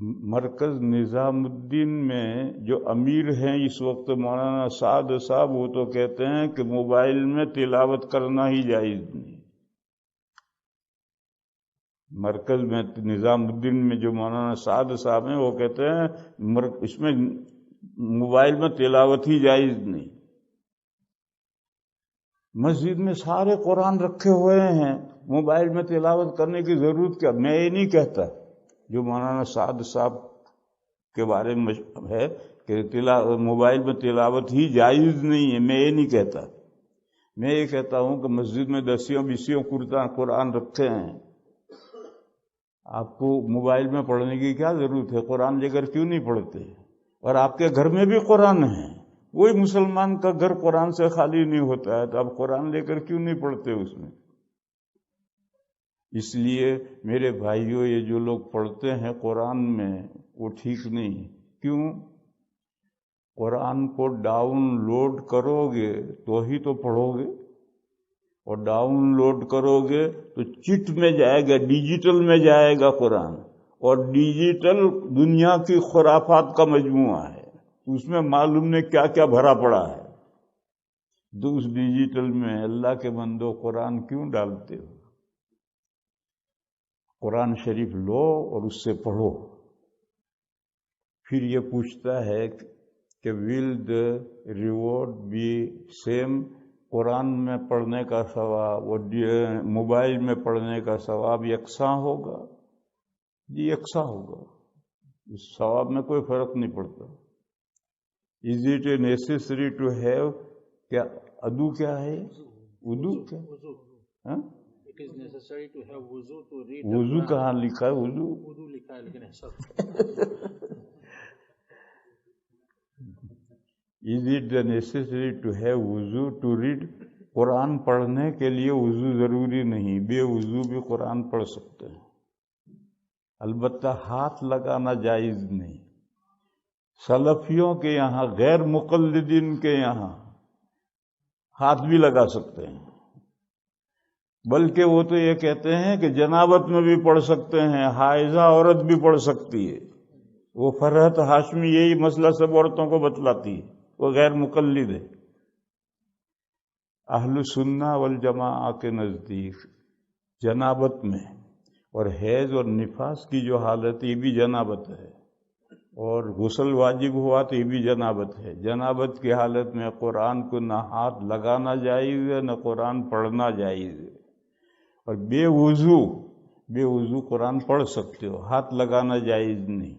مرکز نظام الدین میں جو امیر ہیں اس وقت مولانا سعد صاحب، وہ تو کہتے ہیں کہ موبائل میں تلاوت کرنا ہی جائز نہیں۔ مرکز میں نظام الدین میں جو مولانا سعد صاحب ہیں وہ کہتے ہیں اس میں موبائل میں تلاوت ہی جائز نہیں۔ مسجد میں سارے قرآن رکھے ہوئے ہیں، موبائل میں تلاوت کرنے کی ضرورت کیا؟ میں یہ نہیں کہتا جو مولانا سعد صاحب کے بارے میں ہے کہ موبائل میں تلاوت ہی جائز نہیں ہے، میں یہ نہیں کہتا۔ میں یہ کہتا ہوں کہ مسجد میں 10 قرآن رکھے ہیں، آپ کو موبائل میں پڑھنے کی کیا ضرورت ہے؟ قرآن لے کر کیوں نہیں پڑھتے؟ اور آپ کے گھر میں بھی قرآن ہے، کوئی مسلمان کا گھر قرآن سے خالی نہیں ہوتا ہے، تو آپ قرآن لے کر کیوں نہیں پڑھتے اس میں؟ اس لیے میرے بھائیوں، یہ جو لوگ پڑھتے ہیں قرآن میں وہ ٹھیک نہیں۔ کیوں؟ قرآن کو ڈاؤن لوڈ کرو گے تو ہی تو پڑھو گے، اور ڈاؤن لوڈ کرو گے تو چٹ میں جائے گا، ڈیجیٹل میں جائے گا قرآن، اور ڈیجیٹل دنیا کی خرافات کا مجموعہ ہے، اس میں معلوم نہیں کیا کیا بھرا پڑا ہے۔ تو اس ڈیجیٹل میں اللہ کے بندو قرآن کیوں ڈالتے ہو؟ قرآن شریف لو اور اس سے پڑھو۔ پھر یہ پوچھتا ہے کہ will the reward be same؟ قرآن میں پڑھنے کا ثواب اور موبائل میں پڑھنے کا ثواب یکساں ہوگا؟ جی یکساں ہوگا، اس ثواب میں کوئی فرق نہیں پڑتا۔ Is it necessary to have؟ کیا ادو کیا ہے؟ ادو کیا؟ ہاں؟ It is necessary to have wuzu to read. وضو کہاں لکھا ہے؟ وضو wudu لکھا ہے لیکن ایسا Is it necessary to have wuzu to read؟ قرآن پڑھنے کے لیے وضو ضروری نہیں، بے وضو بھی قرآن پڑھ سکتے ہیں، البتہ ہاتھ لگانا جائز نہیں۔ سلفیوں کے یہاں، غیر مقلدین کے یہاں ہاتھ بھی لگا سکتے ہیں، بلکہ وہ تو یہ کہتے ہیں کہ جنابت میں بھی پڑھ سکتے ہیں، حائضہ عورت بھی پڑھ سکتی ہے۔ وہ فرحت ہاشمی یہی مسئلہ سب عورتوں کو بتلاتی ہے، وہ غیر مقلد ہے۔ اہل سنہ والجماعہ کے نزدیک جنابت میں اور حیض اور نفاس کی جو حالت یہ بھی جنابت ہے، اور غسل واجب ہوا تو یہ بھی جنابت ہے۔ جنابت کی حالت میں قرآن کو نہ ہاتھ لگانا جائز ہے نہ قرآن پڑھنا جائز ہے، اور بے وضو قرآن پڑھ سکتے ہو، ہاتھ لگانا جائز نہیں۔